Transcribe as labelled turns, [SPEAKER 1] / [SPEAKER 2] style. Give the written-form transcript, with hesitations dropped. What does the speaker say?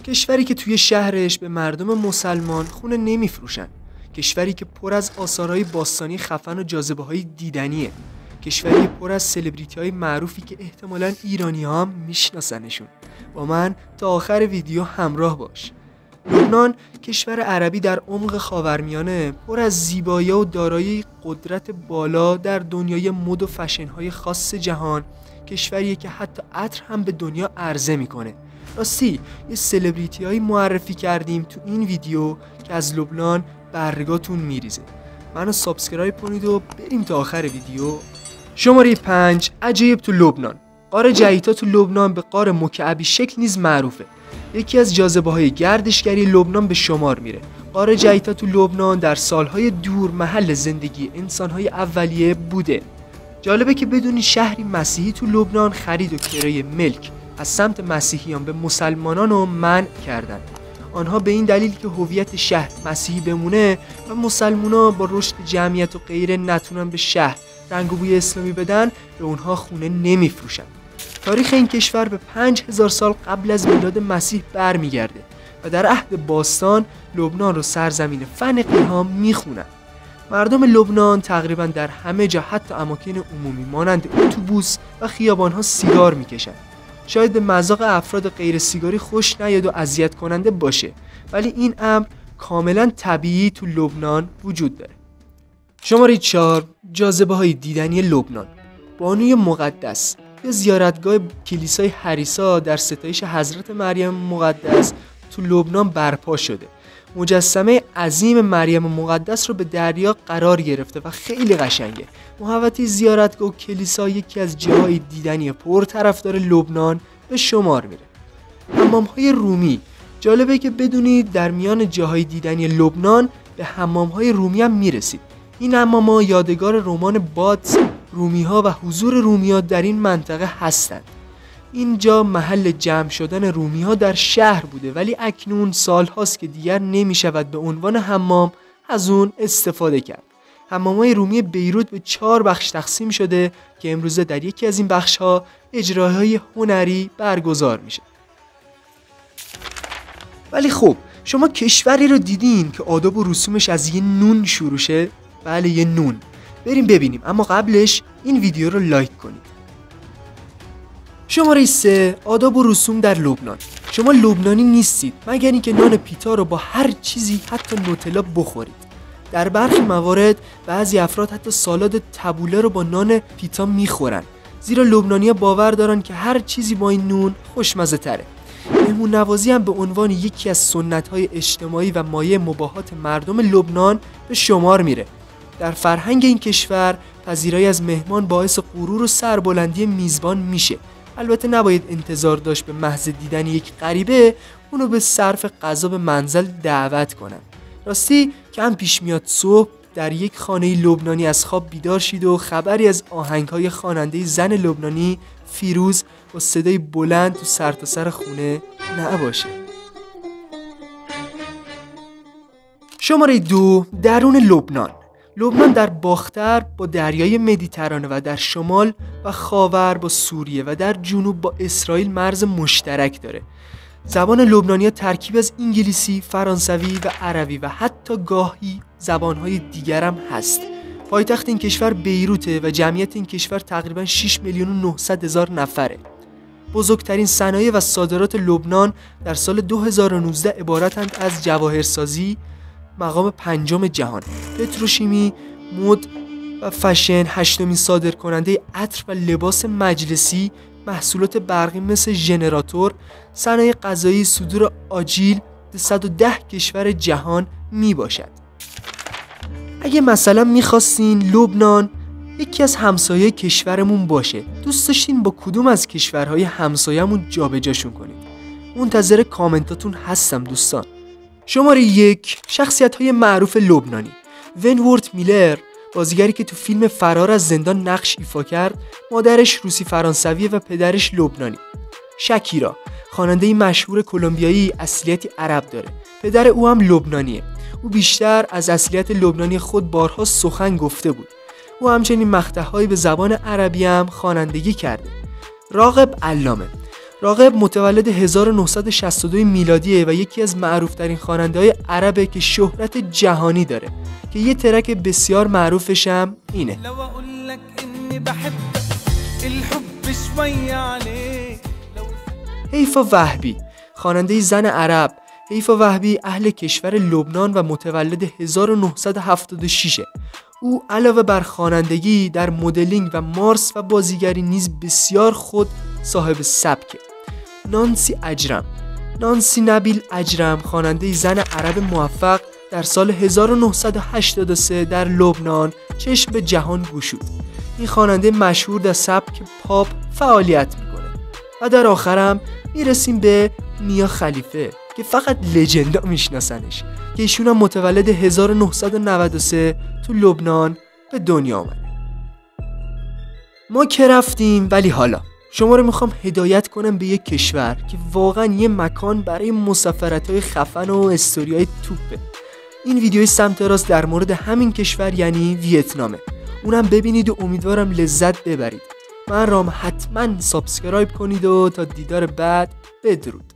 [SPEAKER 1] کشوری که توی شهرش به مردم مسلمان خونه نمیفروشن، کشوری که پر از آثارهای باستانی خفن و جاذبه‌های دیدنیه، کشوری پر از سلبریتی‌های معروفی که احتمالاً ایرانی‌ها هم میشناسنشون. با من تا آخر ویدیو همراه باش. لبنان کشور عربی در عمق خاورمیانه، پر از زیبایی‌ها و دارای قدرت بالا در دنیای مد و فشن‌های خاص جهان، کشوریه که حتی عطر هم به دنیا عرضه میکنه. راستی یه سلبریتی‌های معرفی کردیم تو این ویدیو که از لبنان برگاتون میریزه. منو سابسکرایب کنید و بریم تا آخر ویدیو. شماره 5، عجایب تو لبنان. غار جهیتا تو لبنان به غار مکعبی شکل نیز معروفه. یکی از جاذبه‌های گردشگری لبنان به شمار میره. غار جهیتا تو لبنان در سالهای دور محل زندگی انسان‌های اولیه بوده. جالبه که بدونی شهری مسیحی تو لبنان خرید و کرایه ملک از سمت مسیحیان به مسلمانان رو منع کردن. آنها به این دلیل که هویت شهر مسیحی بمونه و مسلمونا با رشد جمعیت و غیره نتونن به شهر رنگ و بوی اسلامی بدن، به اونها خونه نمیفروشن. تاریخ این کشور به 5000 سال قبل از میلاد مسیح برمیگرده و در عهد باستان لبنان رو سرزمین فن قیهام میخونن. مردم لبنان تقریبا در همه جا، حتی اماکن عمومی مانند اتوبوس و خیابان‌ها سیگار میکشن. شاید به مذاق افراد غیر سیگاری خوش نیاد و اذیت کننده باشه، ولی این امر کاملا طبیعی تو لبنان وجود داره. شماره 4، جاذبه‌های دیدنی لبنان. بانوی مقدس یا زیارتگاه کلیسای هریسا در ستایش حضرت مریم مقدس تو لبنان برپا شده. مجسمه عظیم مریم مقدس رو به دریا قرار گرفته و خیلی قشنگه. محوطه زیارتگاه و کلیسا یکی از جاهای دیدنی پرطرفدار لبنان به شمار میره. حمام‌های رومی. جالبه که بدونید در میان جاهای دیدنی لبنان به حمام‌های رومی هم میرسید. این حمام‌ها یادگار رمان بادز، رومی‌ها و حضور رومی‌ها در این منطقه هستند. اینجا محل جمع شدن رومی‌ها در شهر بوده، ولی اکنون سال‌هاست که دیگر نمی‌شود به عنوان حمام از اون استفاده کرد. حمام‌های رومی بیروت به 4 بخش تقسیم شده که امروزه در یکی از این بخش‌ها اجراهای هنری برگزار میشه. ولی خب شما کشوری رو دیدین که آداب و رسومش از یه نون شروع شه؟ بله، یه نون. بریم ببینیم، اما قبلش این ویدیو رو لایک کنید. شماره 3، آداب و رسوم در لبنان. شما لبنانی نیستید مگر اینکه نان پیتا رو با هر چیزی، حتی نوتلا، بخورید. در برخی موارد بعضی افراد حتی سالاد تبوله رو با نان پیتا میخورن، زیرا لبنانی‌ها باور دارن که هر چیزی با این نون خوشمزه تره. مهمون نوازی هم به عنوان یکی از سنت‌های اجتماعی و مایه مباحات مردم لبنان به شمار میره. در فرهنگ این کشور پذیرایی از مهمان باعث غرور و سربلندی میزبان میشه. البته نباید انتظار داشت به محض دیدن یک غریبه اونو به صرف غذا به منزل دعوت کنن. راستی کم پیش میاد صبح در یک خانه لبنانی از خواب بیدار شید و خبری از آهنگ‌های خواننده زن لبنانی فیروز با صدای بلند تو سرتاسر خونه نباشه. شماره 2، درون لبنان. لبنان در باختر با دریای مدیترانه و در شمال و خاور با سوریه و در جنوب با اسرائیل مرز مشترک داره. زبان لبنانی ترکیب از انگلیسی، فرانسوی و عربی و حتی گاهی زبانهای دیگر هم هست. پایتخت این کشور بیروته و جمعیت این کشور تقریبا 6,900,000 نفره. بزرگترین صنایع و صادرات لبنان در سال 2019 عبارتند از جواهرسازی، مقام 5 جهان، پتروشیمی، مد و فشن، 8مین صادرکننده عطر و لباس مجلسی، محصولات برقی مثل ژنراتور، صنایع غذایی، صدور آجیل 110 کشور جهان می باشد. اگه مثلا میخواستین لبنان یکی از همسایه کشورمون باشه، دوست داشتین با کدوم از کشورهای همسایه‌مون جابجاشون کنید؟ منتظر کامنتاتون هستم دوستان. شماره 1، شخصیت‌های معروف لبنانی. ونورت میلر، بازیگری که تو فیلم فرار از زندان نقش ایفا کرد، مادرش روسی فرانسویه و پدرش لبنانی. شکیرا، خواننده مشهور کلمبیایی، اصلیتی عرب داره. پدر او هم لبنانیه. او بیشتر از اصلیت لبنانی خود بارها سخن گفته بود. او همچنین مقطع‌هایی به زبان عربی هم خوانندگی کرده. راغب علامه. راغب متولد 1962 میلادیه و یکی از معروفترین خواننده‌های عربه که شهرت جهانی داره که یه ترک بسیار معروفش هم اینه. حیفا وهبی، خواننده زن عرب. حیفا وهبی اهل کشور لبنان و متولد 1976. او علاوه بر خوانندگی در مدلینگ و مارس و بازیگری نیز بسیار خود صاحب سبکه. نانسی نبیل اجرم، خواننده زن عرب موفق، در سال 1983 در لبنان چشم به جهان گشود. این خواننده مشهور در سبک پاپ فعالیت میکنه. و در آخرم میرسیم به میا خلیفه که فقط لجندا میشناسنش که ایشون هم متولد 1993 تو لبنان به دنیا آمده. ما که رفتیم، ولی حالا شما رو میخوام هدایت کنم به یک کشور که واقعا یه مکان برای مسافرت‌های خفن و استوریای توپه. این ویدیوی سمت راست در مورد همین کشور یعنی ویتنامه. اونم ببینید و امیدوارم لذت ببرید. من رام حتما سابسکرایب کنید و تا دیدار بعد بدرود.